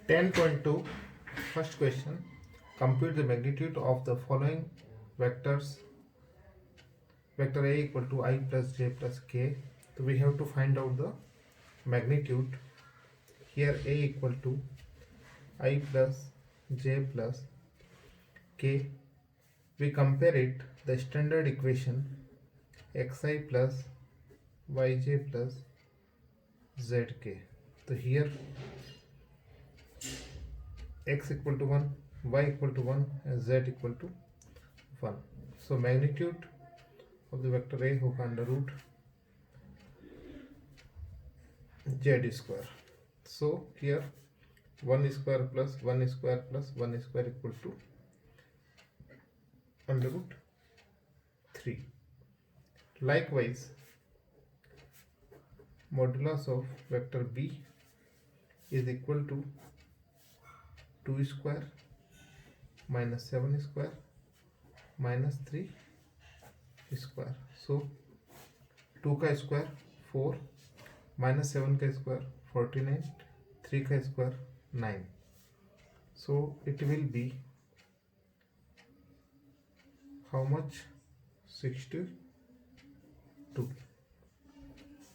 10.2 first question. Compute the magnitude of the following vectors. Vector A equal to I plus j plus k. So we have to find out the magnitude. Here A equal to I plus j plus k. We compare it the standard equation xi plus yj plus zk. So here x equal to 1, y equal to 1 and z equal to 1. So magnitude of the vector A होगा under root z square. So here 1 square plus 1 square plus 1 square equal to under root 3. Likewise, modulus of vector B is equal to 2 square minus 7 square minus 3 square. So 2 का square 4 minus 7 का square 49, 3 का square 9. So it will be how much? 62.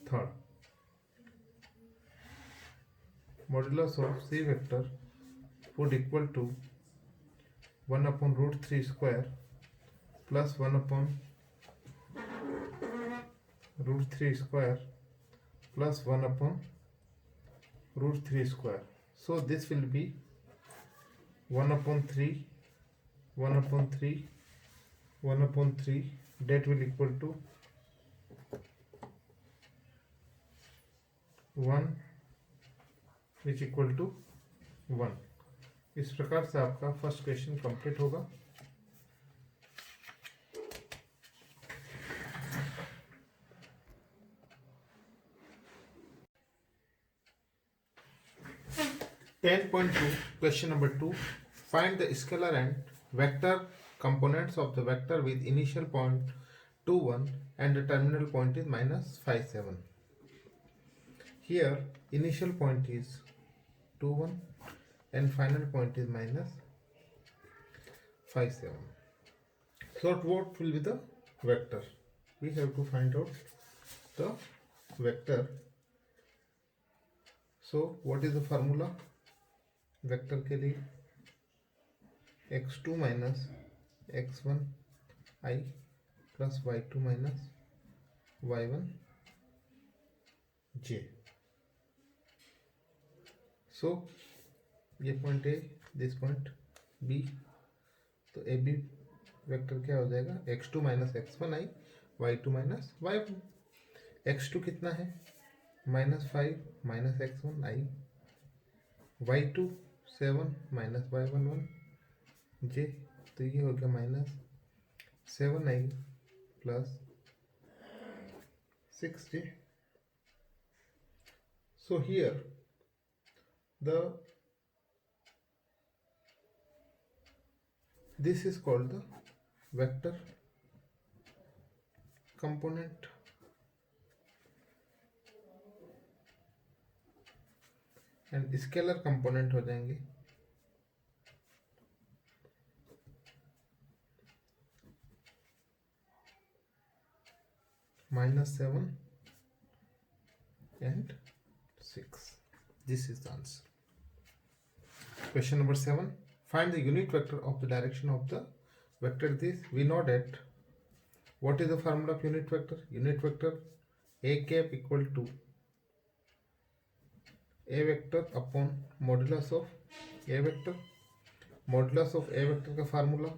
Third, modulus of C vector would equal to 1 upon root 3 square plus 1 upon root 3 square plus 1 upon root 3 square. So this will be 1 upon 3, 1 upon 3, 1 upon 3, that will equal to 1 which equal to 1. इस प्रकार से आपका first question complete होगा. Question number 2. Find the scalar and vector components of the vector with initial point 2 1 and the terminal point is minus 5 7. Here initial point is 2 1 and final point is minus 5 7. So what will be the vector? We have to find out the vector. So what is the formula? Vector के लिए x2 minus x1 i plus y2 minus y1 j. So ये point A, this point B. तो A B vector क्या हो जाएगा? x2 minus x1 i y2 minus y1. x2 कितना है? -5 minus x1 i y2 7 minus y1 1 j. तो ये हो गया -7i plus 6j. So here this is called the vector component. And scalar component हो जाएंगे -7 and 6. This is the answer. Question number 7. Find the unit vector of the direction of the vector this. We know that what is the formula of unit vector? Unit vector a cap equal to a vector upon modulus of a vector. Modulus of a vector का formula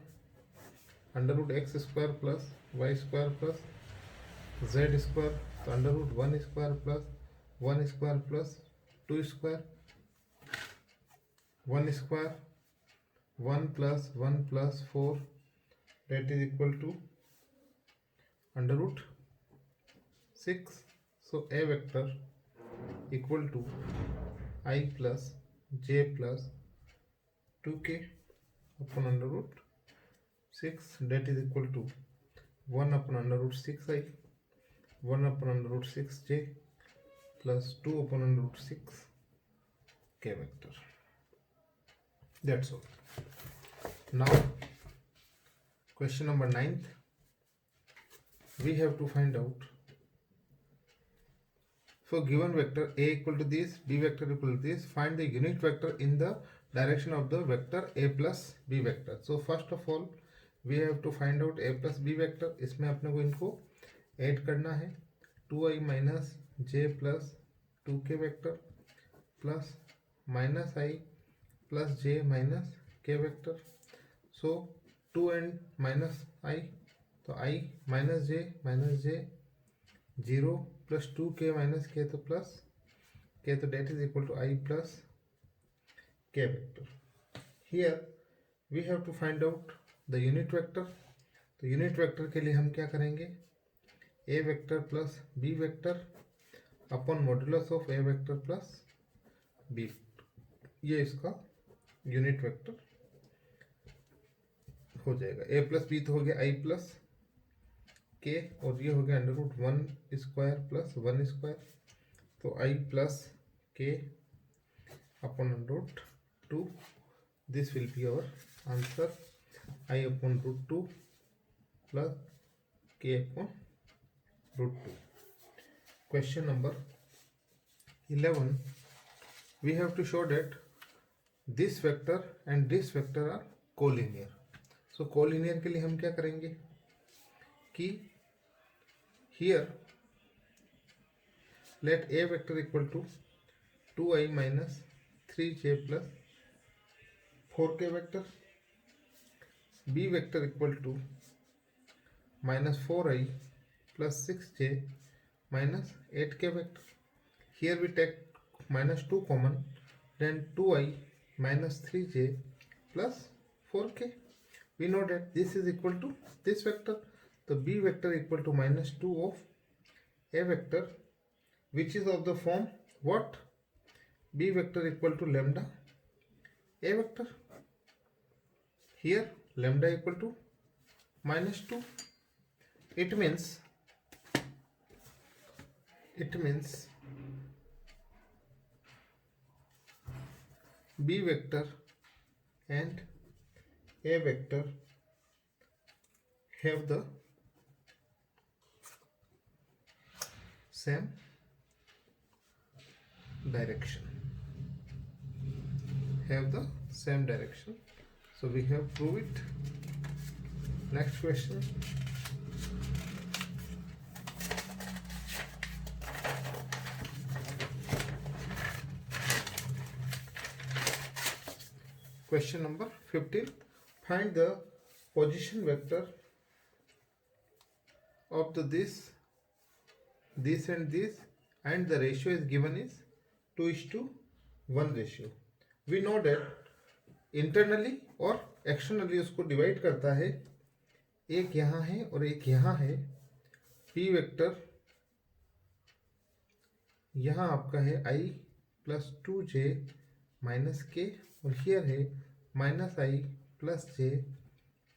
under root x square plus y square plus z square. तो under root 1 square plus 1 square plus 2 square 1 square 1 plus 4 that is equal to under root 6. So a vector equal to I plus j plus 2k upon under root 6, that is equal to 1 upon under root 6i 1 upon under root 6j plus 2 upon under root 6 k vector. That's all. Now question number 9th, we have to find out, for given vector a equal to this, b vector equal to this, find the unit vector in the direction of the vector a plus b vector. So first of all we have to find out a plus b vector. इसमें अपने को इनको add करना है, 2i minus j plus 2k vector plus minus i plus j minus k vector. So 2 and minus i, तो i minus j 0 plus 2k minus k, तो plus k, तो that is equal to i plus k vector. Here we have to find out the unit vector. तो unit vector के लिए हम क्या करेंगे, a vector plus b vector upon modulus of a vector plus B. ये इसका unit vector हो जाएगा. ए प्लस बी तो हो गया आई प्लस के, और ये हो गया under root 1 square plus 1 square, तो i plus k upon under root 2. This will be our answer, i upon root 2 plus k upon root 2. Question number 11, we have to show that this vector and this vector are collinear. So collinear के लिए हम क्या करेंगे कि here let a vector equal to 2i minus 3j plus 4k vector, b vector equal to minus 4i plus 6j minus 8k vector. Here we take minus 2 common, then 2i minus 3j plus 4k. We know that this is equal to this vector. So b vector equal to minus 2 of a vector, which is of the form what? B vector equal to lambda a vector. Here lambda equal to minus 2. It means b vector and a vector have the same direction. So we have proved it. Next question. Question number 15. Find the position vector of this and this, and the ratio is given is 2:1 ratio. We know that internally और externally उसको divide करता है, एक यहाँ है और एक यहाँ है. P वेक्टर यहाँ आपका है i plus 2j minus k, और हियर है minus i plus j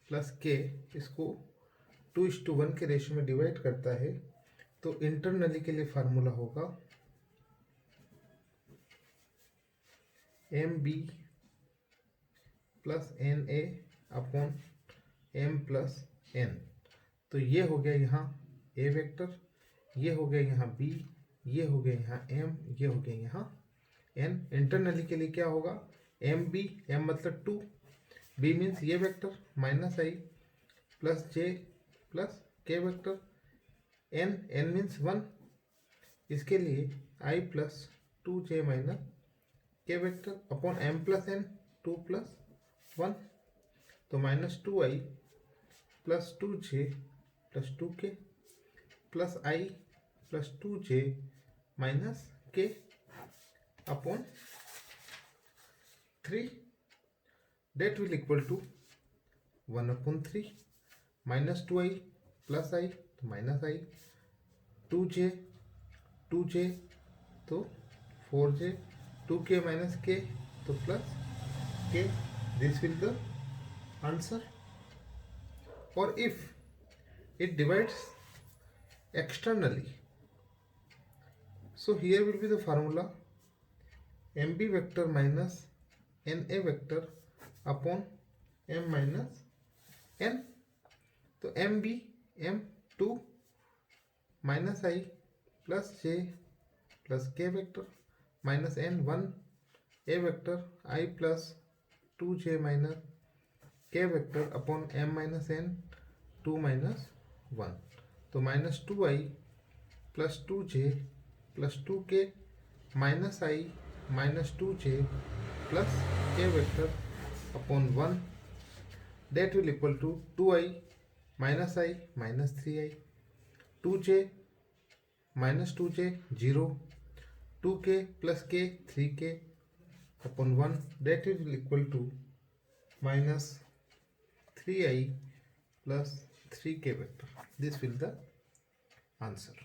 plus k. इसको 2:1 के रेशियो में डिवाइड करता है. तो इंटरनली के लिए फार्मूला होगा mb plus na upon m plus n. तो ये हो गया यहाँ a वेक्टर, ये हो गया यहाँ b, ये हो गया यहाँ m, ये हो गया यहाँ n. इंटरनली के लिए क्या होगा, mb, m मतलब 2, b मीन्स ये vector minus i plus j plus k vector, n means 1. इसके लिए i plus 2j minus k vector upon m plus n 2 plus 1. तो minus 2i plus 2j plus 2k plus i plus 2j minus k upon 3. That will equal to 1/3 minus 2i plus i, तो minus i, 2j तो 4j, 2k minus k, तो plus k. This will the answer. Or if it divides externally, so here will be the formula mb vector minus na vector upon m minus n. तो m भी m2 minus i plus j plus k vector minus n 1 a vector i plus 2j minus k vector upon m minus n 2 minus 1. तो minus 2i plus 2j plus 2k minus i minus 2j plus k vector upon 1 that will equal to 2i minus I minus 3i, 2j minus 2j 0, 2k plus k 3k upon 1 that will equal to minus 3i plus 3k vector. This will be the answer.